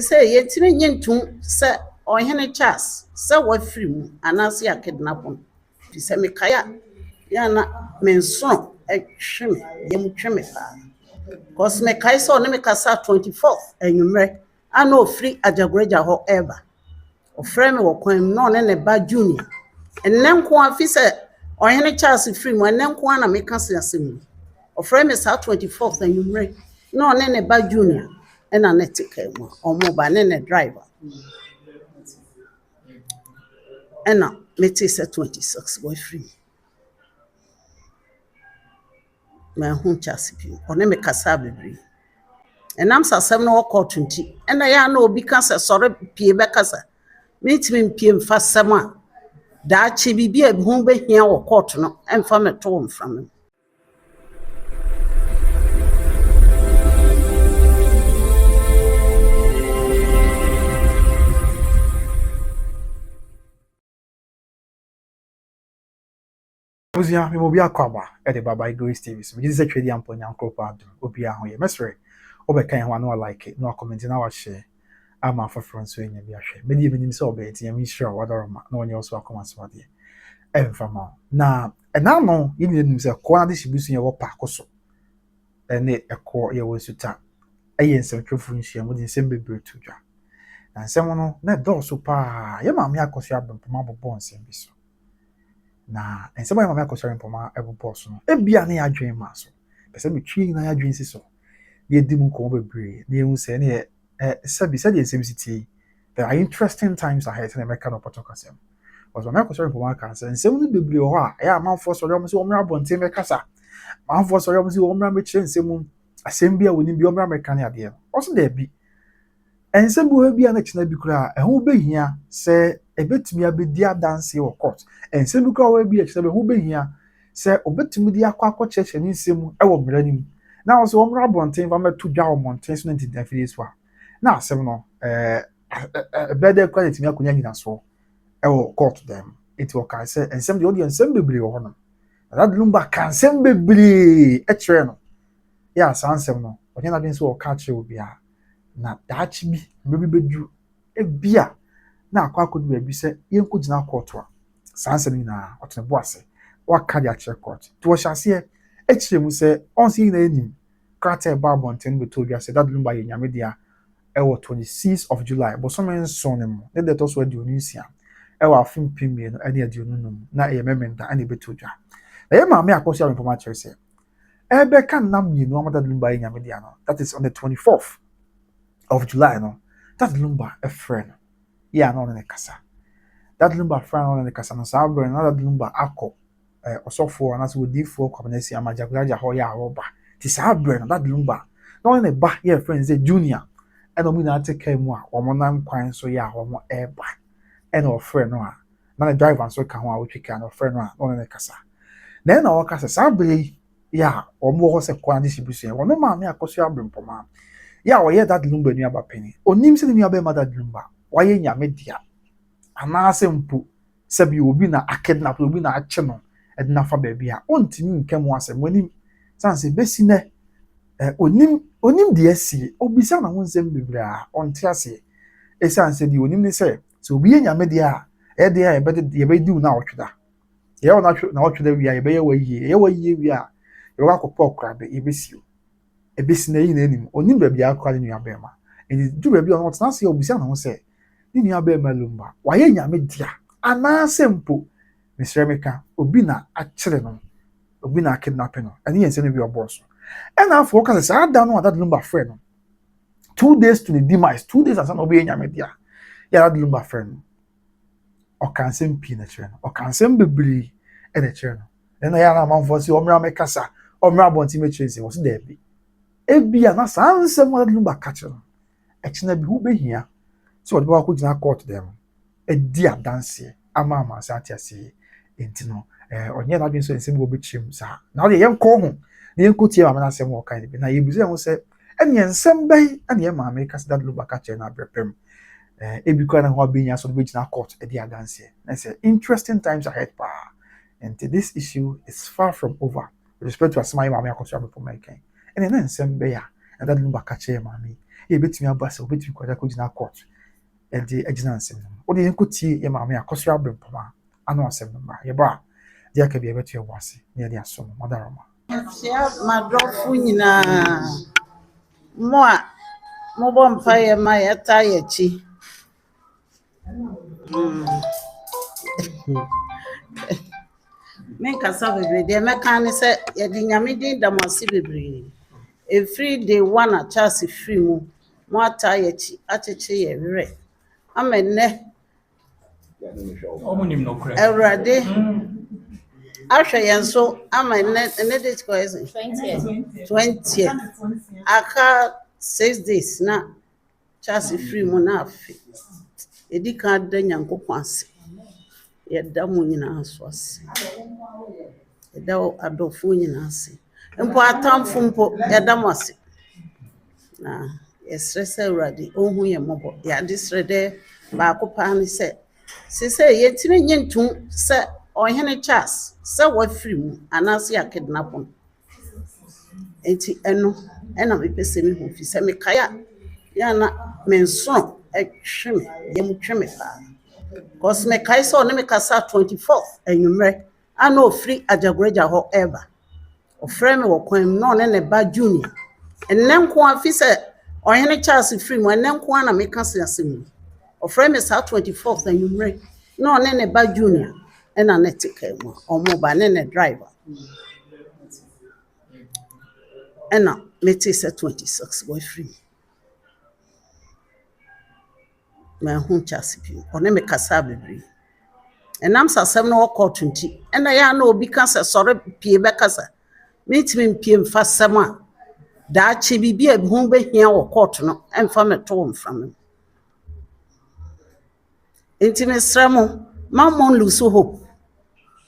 say yetimi nyentu se ohene Charles se wafiri mu anase akidnap no fi se mekaya ya na menso ehwe me yem tweme pa cause mekai so ne mekasa 24th enwumre ana ofiri Ajagreja ho eba ofre me wo kwan no ne ba junior ennenko afi se ohene Charles free mu ennenko ana mekasa asemu ofre me sa 24th enwumre no ne ba junior ena netika mu omo ba ne driver ena meti se 26 boy free ma hu Charles bi one me kasa bebre enam sasem no court nti ena ya na obi kasa sore pie be kasa metimi mpie mfa sem a da chi bibia hu be hia wo court no emfa meto mfram Buzia me obi akwaba e de baba Grace TV so me say twedi ampo nyankropa adu obi aho ye mesre obekan ho na like no comment na wa share ama for friends we nya bi ahwe me di menim say obeti yam sure wadaroma na onye also akoma so de emfa ma na na no ye nim say ko na de shibusu ye wo pa koso ene ekọ ye wo suta eye nsem twofo nhia mo de nsem bebre tudwa na nsem no na do so pa ye ma me akoso abempoma bobo nsem bi so na ensema ya mama akosori mpoma ebuboss no ebia na ya adwen ma so pese me twi na ya adwen si so ye di mu ko bebre na ehu se na sabi ensem siti there are interesting times ahead na make no potokasem was mama akosori mpoma kan se ensem no bebre ho a ya amanfo so yo mo se omra bonte me kasa amanfo so yo mo se omra me kire ensem asem bia woni bi omra me kan ya de also there bi ensem bo bia na kina bi kura ehu behia se ebetumi abedi adanse wo court ensem bi kura wo bi a kina ehu behia se obetumi di akwa cheche ni nsem e wo mranim na wo so wo mra bonten va meto dwa wo monten so nti defeat wa na asem no bede kwa etimi akonya nyina so e wo court dem it wo kan se ensem de ensem bebre wo no that lumba kan ensem bebre e kire no ya sansem no onye na den so wo ka kire obi a na daachi bi mebi bedu ebia na akwakodu bebi se yenko gina court a sansem na otenbo ase waka dia check court to wo hyase e kire mu se onsi na enim krate babonten be told you say that lumba ye nyame dia e wo 26th of July but some nso ne mo ne de to so adi onisia e wo afim pimie no ade adi onunum na e mementa ane be told you na ye ma me akosi a mpoma chere se ebe kan nam yinu amada lumba ye nyame dia no that is on the 24th of July no that lumba a friend yeah no ne kasa that lumba friend no ne kasa no sa bro na that lumba akọ osofo na so odifo kwabnesi Ajagreja ho ya roba ti sa bro no that lumba no ne ba yeah friend say junior and omu na take mu a omo nan kwan so ya omo eba and of friend no a na the driver so ka ho a otwika no friend no a no ne kasa na na o kasa sa bro ya omo ho se kwan distribution wono ma me akoso abrempoma ya oye that lumba ni abapeni onim se ni abema that lumba waye nyame dia anase mpu sebi obi na akidnap obi na ache no edna fa baby a ontimi nkam asem onim sanse besi ne onim de asi obisa na wonsem bebre a onte ase esanse di onim ne se so obi nyame dia e dia ye be di na otweda ye na otweda wi a ye be ye wayi wi a ye wa kokọ krabe ye besi ebesi na yi na enim onim ba bia akwa ne nua ma eni du ba bia no tena se obisa na ho se ni nua ba ma lumba waye nyame dia anase mpo misremeka obi na akire no obi na kidnap no ani yense no bi oboso and afọ ka se ada no that lumba friend no 2 days to the demise 2 days asan obi nyame dia ya that lumba friend o kan sem pi na kire no o kan sem bebri e na kire no na ya na manfo si omra mekasa omra bonti mechese wo se da bi ebia na sansem that lumba kache no e kina bi hu behia so de ba ko gina court dem e di adanse ama sa atiase enti no onye na bi so ensem go betchim sa na de yenko ho na yenko tie ma na asem wo kan bi na yebize ho se ene ensem bai ene ma me ka that lumba kache na brepem ebi kwa na ho abenya so de gina court e di adanse na say interesting times ahead pa and this issue is far from over with respect to asma ma me akoso abefo my kan ene na ensem bai ya that lumba kache ma me e betumi abasa obetumi kwada ko gyina court e de agina nsem no wo de yenkotie ye maame akoso abrempoma ano asem no ma ye ba de aka bi ebetu ye wase ne de aso madaroma Tia madrɔfo nyinaa mo a mobɔ mpaeɛ ma yɛta yɛkyi. Menkasa bebree deɛ mɛka ne sɛ yɛde Nyame din da mo ase bebree. Ɛfiri day one a Charles firi mu mo ata yɛkyi akyekye yɛ werɛ ama nnɛ Awurade ahwɛ yɛn so ama nnɛ date kɔ yɛ sɛ 20th aka 6 days na Charles firi mu na afe ɛdi kan da Nyankopɔn ase yɛda mo nyinaa so ase yɛda adɔfoɔ nyinaa ase mpo atamfo mpo yɛda mo ase na yɛsrɛ sɛ Awurade ɔnhu yɛn mmɔbɔ yɛade srɛ dɛ baako paa ne sɛ sɛ yɛtumi nye ntom sɛ ɔhene Charles sɛ wafiri mu anaasɛ yɛakidnap no enti ɛno ɛna mepɛ sɛ mehu fi sɛ mekae a yɛana mensono ɛtwe me yɛm twe me paa because mekae sɛ ɔne mekasa 24th anwummerɛ ana ɔfiri Agyagoragya hɔ ɛba ɔfrɛ me wɔ kwan mu na ɔne ne ba Junior ɛnnɛ nko a fi sɛ ɔhene Charles firi mu ɛnnɛ nko a na meka sɛ asɛm mu ɔfrɛ me saa 24th anwummerɛ na ɔne ne ba Junior ɛna ne te kaa mu ɔmo ba ne ne driver ɛna mete sɛ 26 wafiri mahu Charles bi ɔne me kasa bebree ɛnam sasɛm no wɔ court nti ɛna yɛ na obi ka sɛ sɔre pie bɛkasa mentimi mpie mfa sɛm a daakye biribi a ho bɛhia wɔ court no ɛmfa me to mframa nti mesrɛ mo ma mo lose hope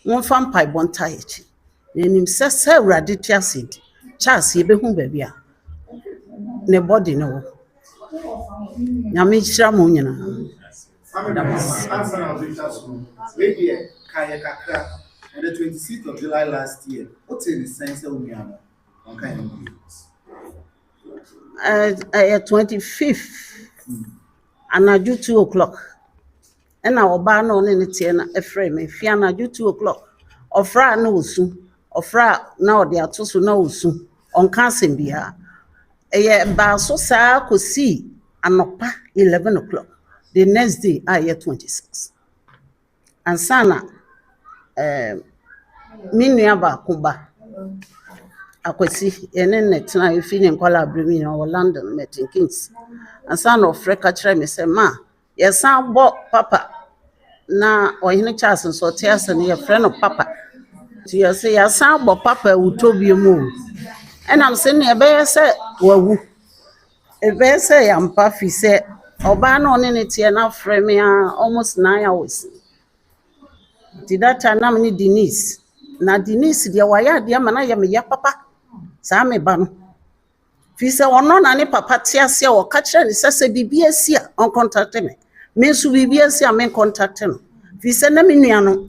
momfa mpaebɔ nta yɛkyi na anim sɛ Awurade te ase nti Charles yɛbɛhu baabi a ne body no wɔ Nyame hyira mo nyinaa On the 26th of July last year, what's in the sense of Umiano? What kind of news? 25th, anadwo 2 o'clock. And our bar no in the tiana a frame, if Fianaju 2 o'clock. Ofra no soon, ofra now they are to no soon on Cassimbia. A bar so sa could see an opa 11 o'clock. The next day, I year 26. And Sana, Minyaba Kuba, Akwesi, and then next night you feeling collaborating or London, meeting Kings. And son of Freka Treme say, Ma, yes, I bought Papa. Now, or in Charles and so tears and your friend of Papa. So you say, yes, I bought Papa who told you move. And I'm saying, a bear said, well, a bear say, I'm Puffy said, Obano on it enough frame almost 9 hours. Did that time namely Denise? Na Denise, dear wire, dear manaya me ya papa. Same ban. Fisa or non any papa tiasia or catcher and says a BBS on contact me. Means to BBS men contact him. Fisa naminiano.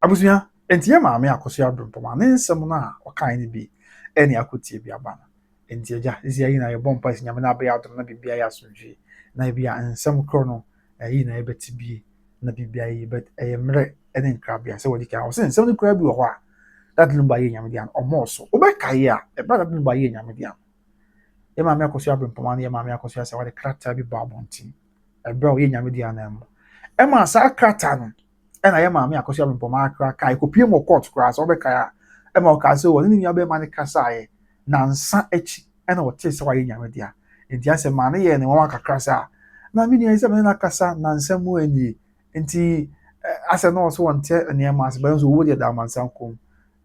abusua enti ye maame akoso abrempoma ne nsɛm na ɔkan ne bi ɛne akotie bi aba no enti agya esi ayi na ye bompa esi nyame na abɛyɛ adom na bibia ya asomdwe na bibia nsɛm kro no ayi na yɛbɛti bi na bibia yi bet ɛyɛ mmerɛ ɛne nkrabea sɛ wɔdi ka ɔsɛ nsɛm no kra bi wɔ hɔ a that number yɛ nyame dia ɔmɔ so wobɛkae a ɛba that number yɛ nyame dia ye maame akoso abrempoma ne ye maame akoso asɛ wɔde krata bi ba abɔnten ɛbra wo yɛ nyame dia na mu ɛma saa krata no ɛna yɛ maame akoso abrempoma akra kai kopie mo court kra so wobɛkae a ɛma ɔka sɛ wɔ ne nua bɛma ne kasa ayɛ na nsa akyi ɛna wɔte sɛ wɔyɛ nyame dia enti asɛ ma ne yɛ ne wɔn akakra sa na me nua sɛ me na kasa na nsa mu ani enti asɛ no so wɔnte nneɛma asɛ bɛn so wo de da amansan kom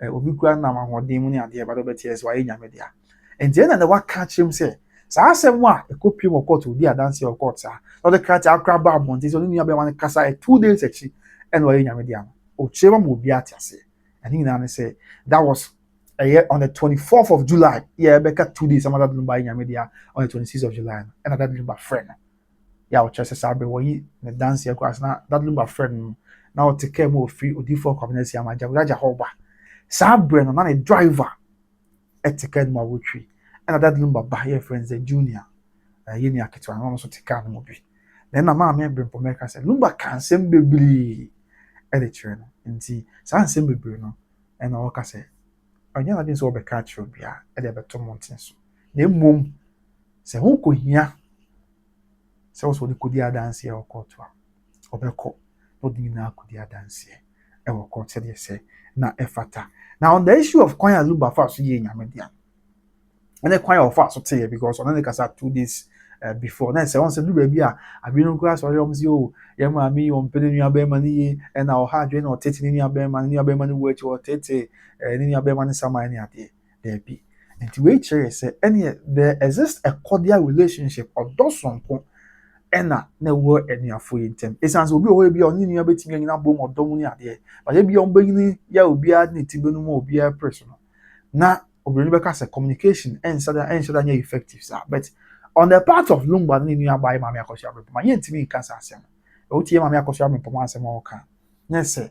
obi kura na ahoɔden mu ne adeɛ ba do bɛte sɛ wɔyɛ nyame dia enti ɛna na waka kyerɛm sɛ saa asɛm a ekopie mo court odi adanse o court sa na de krata akra ba abonte so ne nua bɛma ne kasa 2 days akyi ɛna wɔyɛ nyame dia no o kyerɛm mo obi ate ase and he now say that was a year on the 24th of July. Yeah, Becca 2 days. Some other than buying media on the 26th of July. And that number friend. Yeah, which I said, "Boy, the dance here class now. That number friend now take care more free or default community. I'm a Jaguar Hoba. saa brɛ no na ne driver ɛte no ma wotwi ɛna dad lumba ba yɛ friends junior yɛ ni aketewa no so te car no mu bi na maame brɛmpɔ mɛka sɛ lumba ka nsɛm bebree ɛde kyerɛ no nti saa nsɛm bebree no ɛna ɔka sɛ ɔnyɛ na de nso ɔbɛka kyerɛ bia ɛde bɛto mmɔnten so na mmom sɛ ho kɔhia sɛ wo so de kɔdi adanseɛ wɔ kɔɔto a ɔbɛkɔ na ɔde nyinaa kɔdi adanseɛ ɛwɔ kɔɔto sɛdeɛ sɛ na ɛfata. Now on the issue of kwan a lumba fa so yɛ nyame dia ɛne kwan a ɔfa so teyɛ because ɔno ne kasa 2 days before na sɛ wɔn sɛ lumba bi a abi no kura sɔrɔ ɔmo sɛ o yɛ maame yi ɔmpɛ ne nua bɛrima ne yie ɛna ɔha adwene na ɔtete ne nua bɛrima ne wo akyi ɔtete ne nua bɛrima ne saman ne adeɛ daabi nti wei kyerɛ sɛ ɛne there exists a cordial relationship ɔdɔ sonko ɛna na ɛwɔ anuafo yi ntɛm ɛsan sɛ obi wɔ hɔ bi a ɔne nua bɛtumi anyina bom ɔdɔ mu ne adeɛ bɛyɛ bi a ɔmbɛnyini yɛ obiara ne ti bɛnum a obiara pere so no na obìnrin bɛka sɛ communication ɛnhyɛ da nyɛ effective saa but on the part of lumba ne nua abaayɛ maame akɔhyɛ abɛmpɔmɔ yɛn ntumi nka saa asɛm ɛwɔ tie maame akɔhyɛ abɛmpɔmɔ asɛm a ɔka nyɛ sɛ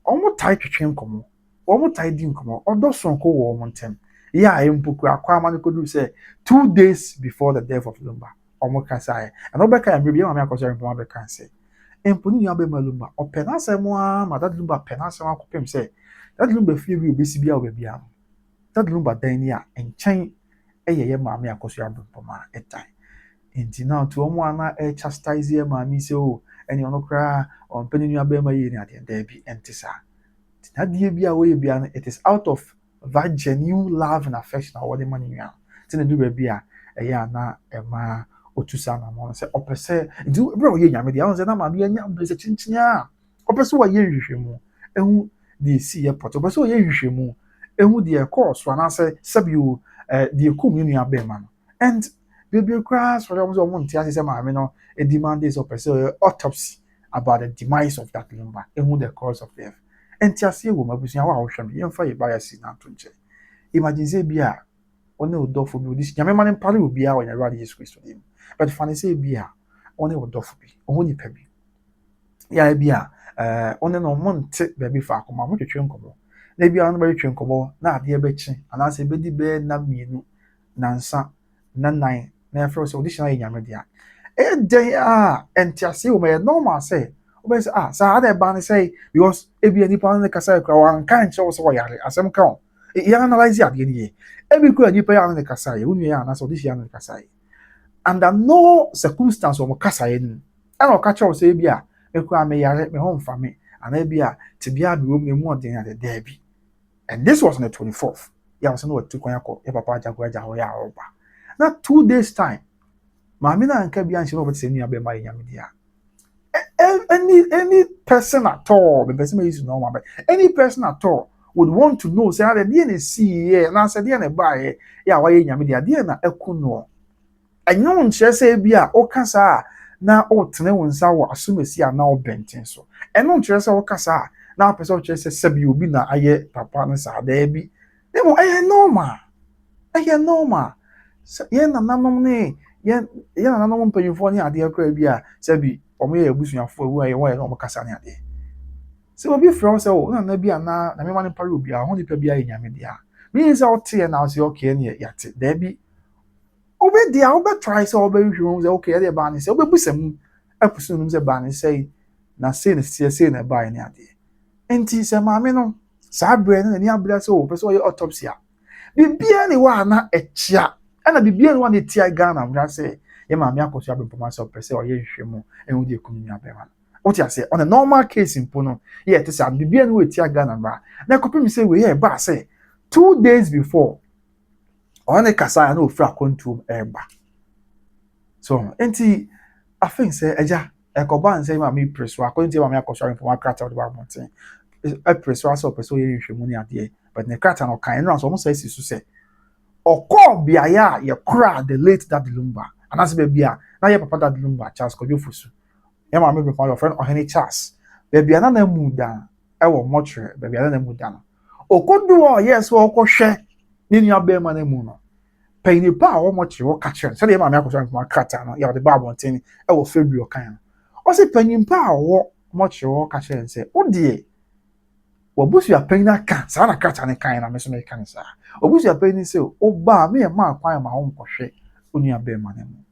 ɔmo tae twetwe nkɔmɔ ɔmo tae di nkɔmɔ ɔdɔ sonko wɔ ɔmo ntɛm yɛ a ɛmpo kura akɔ ama no kɔduru sɛ 2 days before the death of lumba ɔmo kasa yɛ ɛna ɔbɛka yɛ mbere bi yɛ maame akɔhyɛ abɛmpɔmɔ abɛka sɛ mpo ne nua bɛma lumba ɔpɛ n'asɛm a ma dad lumba pɛ n'asɛm akɔpem sɛ dad lumba fie bi obesi bi a ɔbɛbi a dad lumba dan ni a nkyɛn ɛyɛ yɛ maame akɔhyɛ abɛmpɔmɔ a ɛdan nti na to ɔmo ana chastise yɛ maame sɛ o ɛne ɔno koraa ɔmpɛ ne nua bɛma yie ne adeɛ daabi ɛnte saa adeɛ bi a wɔyɛ bia no it is out of that genuine love and affection a wɔde ma ne nua nti na du baabi a ɛyɛ ana ɛma otu saa na mo sɛ ɔpɛ sɛ nti bro ɔyɛ nyame deɛ ɔno sɛ na maame yɛ nya mbɛ sɛ kyinkyin a ɔpɛ sɛ wɔyɛ nhwehwɛmu ehu deɛ si yɛ pɔtɔ ɔpɛ sɛ ɔyɛ nhwehwɛmu ehu deɛ kɔɔ so anaasɛ sɛbio deɛ kum ne nua bɛrima no and bebree koraa sɔrɔ ɔmo sɛ ɔmo nte ase sɛ maame no demand sɛ ɔpɛ sɛ ɔyɛ autopsy about the demise of that lumba ehu the cause of death nti ase wɔ mu abusua wa a wɔhwɛ no yɛmfa yɛ bias na ato nkyɛn imagine sɛ bi a ɔne ɔdɔfo bi ɔde nyame ma ne mpare obiara wɔ nyɛrɛ yesu kristo dim but fane sɛ bi a ɔne ɔdɔfo bi ɔho nipa bi yɛ bi a ɔne no ɔmo nte baabi faako ma ɔmo twetwe nkɔmɔ na bi a ɔno bɛtwe nkɔmɔ na adeɛ bɛkye anaasɛ bɛdi bɛɛ na mmienu nansa na nan na yɛfrɛ sɛ ɔde hyɛ yɛ nyame deɛ ɛdɛn a ɛnte ase wɔ mu yɛ normal sɛ wobɛyɛ sɛ saa ada ɛba ne sɛ because ebi nipa no ne kasa kura wanka nkyerɛ wo sɛ wɔyare asɛm ka wo yɛ analyse adeɛ no yɛ ebi kura nipa yɛ ano ne kasa yɛ wo nua yɛ anaasɛ ɔde hyɛ ano ne kasa yɛ under no circumstance wɔn kasa yɛ no ɛna ɔka kyerɛ wo sɛ ebi a ekura me yare me ho mfa me anaa ebi a tibia bi wɔ mu emu ɔden ade daabi and this was on the 24th yɛ a wɔsɛ no wɔtu kwan akɔ yɛ papa agyagoagya hɔ yɛ a ɔba na 2 days time maame na nka bi anhyɛ no ɔbɛte sɛ nua bɛma yɛ nyame deɛ any person at all the person is normal but any person at all would want to know say the DNA see here na say DNA buy ya wa ye nyame dia na eku no enyo nkyerɛ sɛ bi a okasa na otene wo nsa wo asomesi a na obenten so eno nkyerɛ sɛ okasa na apɛ sɛ okyerɛ sɛ sabi obi na ayɛ papa no sa da bi demo ɛyɛ normal ye na nanom ne ye na nanom mpanyimfo ne ade akra bi a sabi ɔmo yɛ abusuafo awu ayɛ wɔyɛ na ɔmo kasa ne ade sɛ obi frɛ wo sɛ o na bi ana na me ma ne pare obi a ho nipa bi ayɛ nyame de a mean sɛ ɔte na ɔsɛ okay ne yɛate da bi obi dia obi try sɛ obi hwehwɛ sɛ okay ɛde ba ne sɛ obi busam apusu no sɛ ba ne sɛ na sɛ ne sɛ na ba ne ade enti sɛ maame no saa brɛ no ni abra sɛ o pɛ sɛ ɔyɛ autopsy a bibia ne wa na ɛkyia ɛna bibia ne wa ne tia Ghana mra sɛ yɛ maame akɔso abempoma sɛ ɔpɛ sɛ ɔyɛ hwehwɛ mu ɛhu de ekum nua bɛma what you say on a normal case in Pono, yeah, to say bibia no wetia Ghana ba. Na kopim say we here ba say 2 days before on the kasa no fra kontum eba. So enti I think say eja ekoba say ma me preso according to ma me akosho from krata of the mountain. I preso so person ye hwehwe mu ne ade but ne krata no kan no so mo say sisu say okọ biaya ye kra the late that lumba. Anase be bia na ye papa that lumba Charles Kojofusu. Yama me be your friend Ohene Charles. Baby anana mu dan e wo motre baby anana mu dan. Okodu o yes wo okohwe ni nua be ma na mu no. Pay ni pa wo motre wo ka kire. Se de ma me akoso nfa krata no ya de ba abonten e wo February kan. O se panyin pa wo motre wo ka kire se wo de Obusu apanyin aka saa na krataa ne kan na me so me kan saa. Obusu apanyin sɛ oba me ma kwan ma wo nkɔhwɛ onua bɛrima ne mu.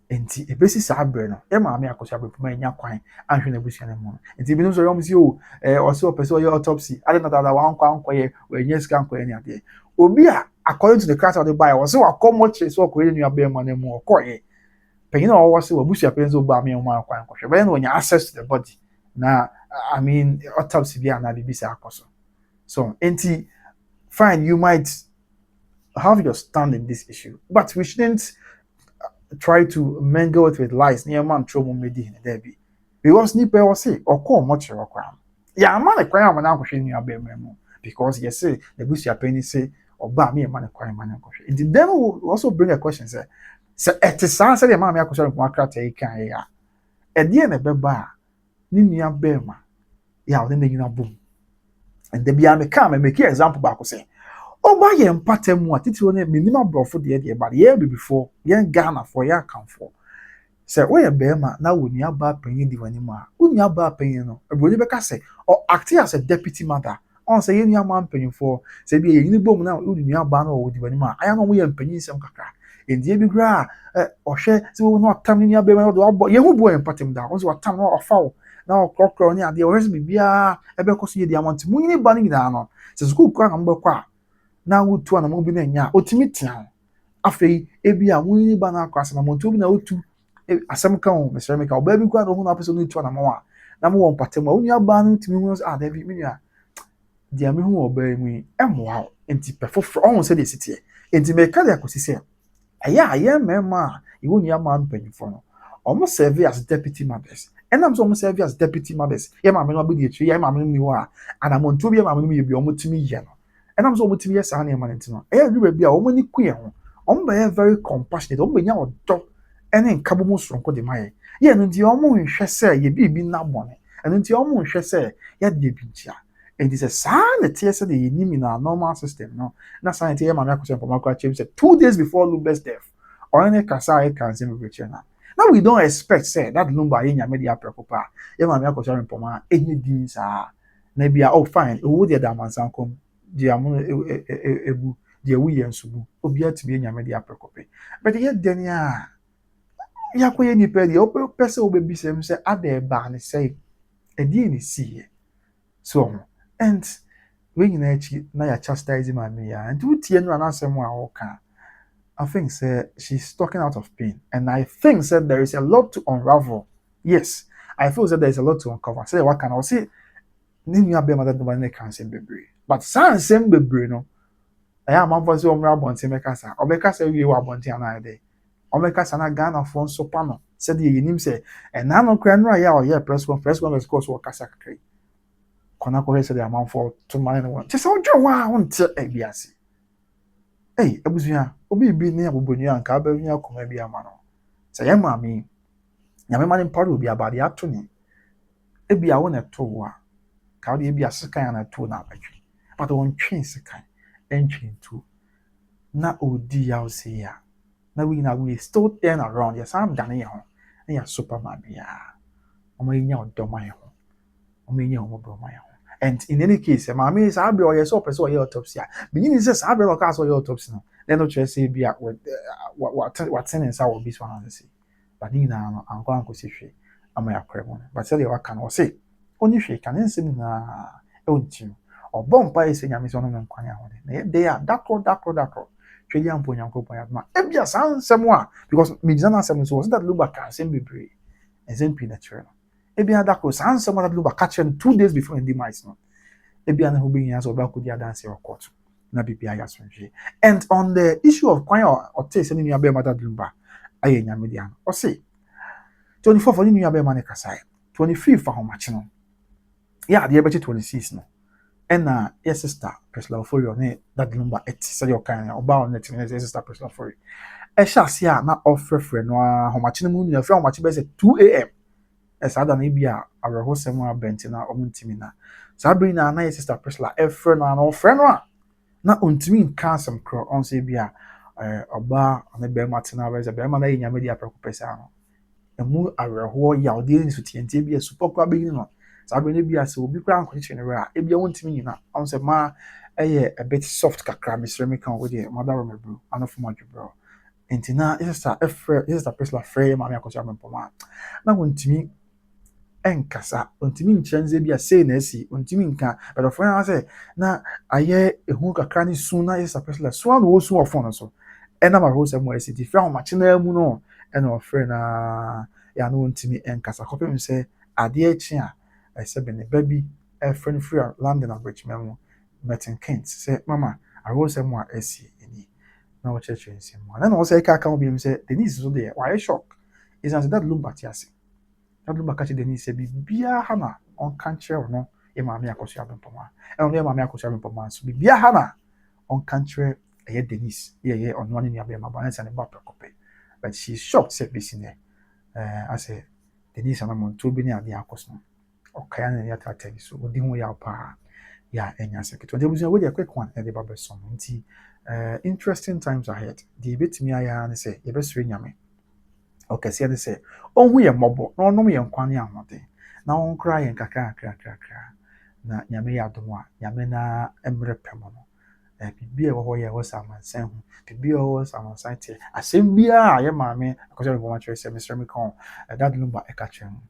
Enti ebesi saa bre no e ma me akosia bepoma nya kwan anhwɛ na busu ne mu. Enti bi no so yom si o ɔsɛ ɔpɛ sɛ ɔyɛ autopsy ade na dada wa nkɔ wɔnyɛ sika nkɔ ne ade. Obi a according to the krataa de buy ɔsɛ wakɔ mɔkye so ɔkɔ nua bɛrima ne mu ɔkɔɛ. Panyin a ɔwɔ sɛ obusu apanyin sɛ oba me ma kwan nkɔhwɛ. Bɛyɛ no nya access to the body. Na I mean autopsy bi ana bibi sa akoso. So enti fine, you might have your stand in this issue, but we shouldn't try to mingle it with lies near man trouble medi in there be. Because nipa will say or call much or crime. Yeah, man a crime when I'm questioning your bedroom because yes say the bush your penny say or bar me a man a crime man question. It then will also bring a question say at the sound say the mammy a question from a take ya. At the end of the bar, Nina Berma. Yeah, then you know boom. And the be me come and make an example back say. Oh, by ye mpatem mu atiti one minimum brofo de but ye be before ye Ghana for ye account for. Say we bema na wo nua ba panyin di wani mu a. Wo nua ba panyin no, ebroni beka say or act as a deputy mother. On say ye nua man panyin for say be ye ni bom na wo nua ba no wo di wani mu a. Aya no mo ye panyin sem kakra. Endi bi gra ohwe say wo no tam ni nua bema no do abo ye hu bo empatem da. On say watam no ofa wo. Na okrokro ni ade o resi bibia ebe koso ye di amount mu ni ba ni na no. Say school kwa na mbekwa a na wotu ana mo bi na nya otimi tia afei ebi a woni ba na akwasa na mo nto bi na otu asem ka ho mesere me ka oba bi kwa no ho na person no tu ana mo a na mo won patem a woni aba no timi hu ah David me nua dia me hu oba mu emoa enti perfo on se de sitie enti me ka de akosi se aya mema a iwo nua ma mpanyifo no omo serve as deputy mothers enam so omo serve as deputy mothers ye ma me no abudi echi ye ma me no ni ho a ana mo nto bi ye ma me no ye bi omo timi ye no. And I'm so much yes, I am an intino. You be a woman queer. Very compassionate, ombenya odo, and then cabomus from Codemai. Ye, and the omo say ye be na bonnet, and then the omo say, yet ye pincha. And it is a sign that tears the in our normal system. No, not science, my question for Marco James said 2 days before Lumber's death, or any Kasai can send return. Now we don't expect, say, that Lumba in your media precopa. Yeah, my question for my any deans are maybe oh fine, who the damans uncle. Di amono ebu di wuye nsubu obi atime nyame di aprekope but ye deni a yakoye ni pe di o pese obebi sem se ade ba ne sei edi ni siye so and we nyina echi na ya chastise mami ya and utie no anasem a oka I think say she's talking out of pain and I think that there is a lot to unravel. Yes, I feel that there is a lot to uncover. Say what can I say ni nua be mother do na kan sem bebre but sansem bebre no eya amanfo se omra bonte mekasa obekasa wie wa bonte ana ide omekasa na Ghana fo nso pa no se de yenim se na no kra no ya o ye press conference course wo kasa kakrai kona ko se de amanfo to man no one se odwo wa wonte ebiase abusuya obi bi ne abobonu anka ba nya koma bi ama no se ye maami nyame mane paro obi abade ato ni ebia wo na to wa ka de bia sekan na to na abadwe but on twin sekan entwin to na odi ya ose ya na we still turn around yes am dane ye ho na ya superman bia omonya odoman ho omonya omodoman ho and in any case maami is abi or yes so person or autopsy beginning says abi or case or autopsy no then no try say bia what ten inside will be so an say but ni na no anko si hwe ama yakore mo but say what can o say oni hwe kan nsem na ontim obompa ese nyame so no nkwan ya ho na dey are dakro twedi ampo nyankopon ya ma ebia sansem a because me jana sem so was that luba kan sem bebre example natural ebia dakro sansem that luba catch 2 days before in demise no ebia na hobi nya so ba kodi adanse court na bibia ya sonje and on the issue of kwan or taste any nua be mother luba aye nyame dia no o say 24 for nua be ma ne kasai 25 for how much no yeah the ebe 26 no and yes sister Priscilla for you ne that number 8 say your kind oba on net sister Priscilla for you e sha se a na ofrefre no how much no mu na frɛ how much be say 2 am as ada na bia awerho sem a bent na omuntimi na sa bring na yes sister Priscilla e frɛ no na ofrɛ no a na ontimi nka asem kro on say bia oba na be matina be be ma na nyame dia prekopesa no emu awerho ya odi nsu tientie bia super kwa be no saa bere no bi ase obi kura nkɔkyekyere ne wura ebi wɔntumi nyina ɔn sɛ maa ɛyɛ a bit soft kakra mesrɛ me kan wo deɛ mother of my bro anofo ma dwebro nti na sister Priscilla frɛ maame akɔso amempɔma na wɔntumi ɛnkasa ɔntumi nkyerɛ nse bi a sei na asi ɔntumi nka but ɔfrɛ no sɛ na ayɛ ehu kakra ne su na sister Priscilla so na wɔsu ɔfon no so ɛna ma ho sɛ mo asi ti frɛ ahomakye na mu no ɛna ɔfrɛ na ya no wɔntumi ɛnkasa kɔpem sɛ adeɛ akyi a ɛsɛ bene ba bi ɛfrɛ no frɛ London abridgement mu Martin Kent say mama arose mo asi ani na wo kyerɛkyerɛ nsɛm mu na wo sɛ ka ka obi sɛ Denise so there why shock is as that lumba tiase that lumba ka Denise sɛ bibia ha na on kan kyerɛ no e maame akoso abempoma e no e maame akoso abempoma so bibia ha na on kan kyerɛ ɛyɛ Denise ye ɔno ne nua bɛma ba na sɛ ne ba pɛkɔpɛ but she shocked sɛ besi ne asɛ Denise na mo nto bi ne ade akoso ɔkaya na ya tata bi so odi ho ya pa yeah, and yes, it was a quick one at the Baba song. Interesting times ahead. The bit me I say, you best ring me. Okay, see, they say, oh, we are mobile, no, me and Kwani Amote. Now on crying, kaka. Na Yame Adoma, Yamena Emre Pemono. Be a warrior was a man saying, to be always a man sighted. I say, be a mammy, because I want to say, Mr. Micon, that lumber a catching.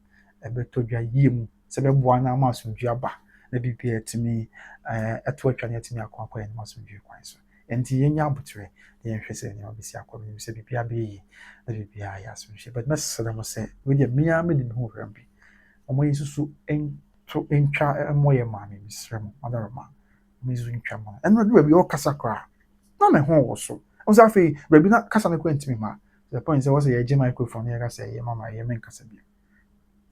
A bit to be a yim, Sebebuana Mas from Jabba. Na bibia timi ɛto atwa ne atimi akɔ en maso dwe kwan so enti yenya abotre na yɛhwɛ sɛ ne obisi akɔ me sɛ bibia be yi na bibia ya so hwɛ but message them say we dey mia me de ho hwɛ bi ɔmo yi susu ento entwa ɛmoyɛ ma me misrɛ mo mother ma me zu ntwa mo ɛno do bi o kasa kra na me ho wo so o sa fe baabi na kasa ne kwantimi ma the point say was ye gye microphone ya kasa ye mama ye men kasa bi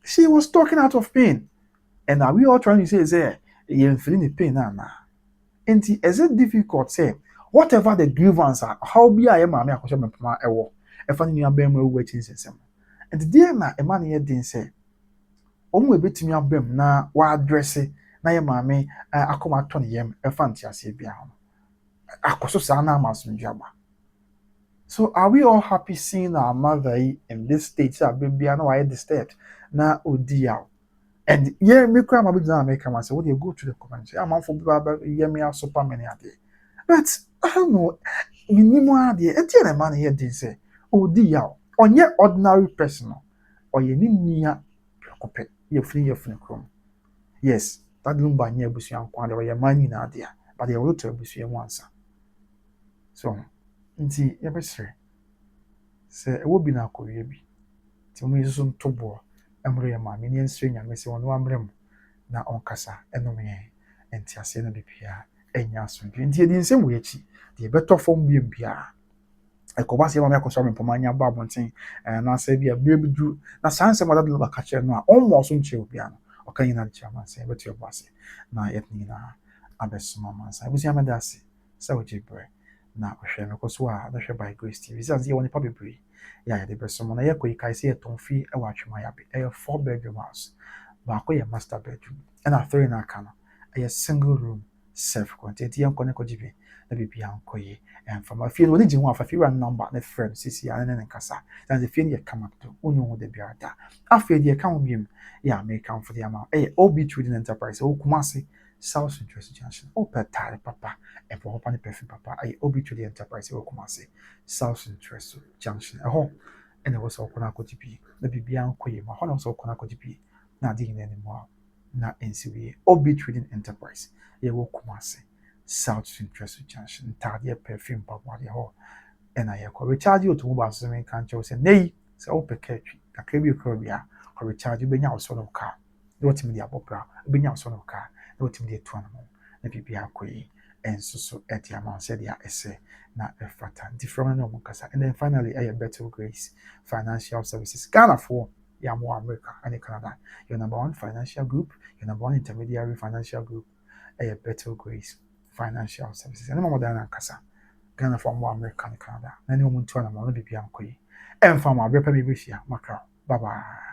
she was talking out of pain. And are we all trying to say you're feeling the pain now? And is it difficult say whatever the grievance are, how be I am a question of my ewo, if I knew a bem waiting system. And dear na a man here didn't say, only bit me a bem na wa dressy, na your mammy, I come at 20 yem, a fancy I see behind. I could so sana mas jabba. So are we all happy seeing our mother in this state? So baby, I know I disturbed. Na oh dear. And yeah, me cry my business make come and say, what do you go to the comments? I'm on for Baba, yeah, me are super many a day. But I don't know, minimum idea, and tell a man here did say, oh dear, on your ordinary person, or you need near copy, you flee your chrome. Yes, that lumba near Bussy and Quanda or your money in idea, but they will tell Bussy once. So, see, every say, it will be now, Korea be. Tell me soon to bore. Emre ma me ne nsre nya me se wono amrem na onkasa eno me enti ase na bibia enya so nti di nsem we echi de beto fom bia ekoba se ma me akoso me poma nya ba abonten na ase bia brebidu na sanse ma dadlo ba ka kire no a onmo so nche obia no oka nyina de chama se beto yo base na yetni na abesoma mansa ebusi ameda ase se wo jibre na ohwe me koso a da hwe by Grace TV say ye woni pa bebre ya de besom na ye koyi kai say tonfi e wa twema ya be e 4-bedroom house ba ko ye master bedroom and a 3 na aka no a single room self content ye nko ne ko jibe na bibia nko ye and from a feel woni ji ho afa fi ran number na friend sisi ya ne nkasa dan the feel ye come up to onyo ho de bia da afa de ka ho biem ya make come for the amount OB Trading Enterprise o Kumasi South Interest Junction o petare papa e po papa ne perfume papa OB Trading Enterprise o Kumasi South Interest Junction and it was all kona kotipi na bibia nkoye ma hono so kona kotipi na di ne mo na NCWA OB Trading Enterprise ye wo Kumasi South Interest Junction tarde perfume papa de ho and I ko recharge you to mobile so men kan chow say nei say o peketwi kakra bi okra bia ko recharge be nya so no car what me dia bobra be nya so no car what me dia to no na bibia koyi enso so etiama said dia ese na efata different no mukasa and then finally Better Grace Financial Services Ghana for Yamo America and Canada your number one financial group your number one intermediary financial group Better Grace Financial Services and more than kasa Ghana for more America and Canada na ni omuntu na mo no bibia nkoyi emfa mo abrepa bibia makra bye bye.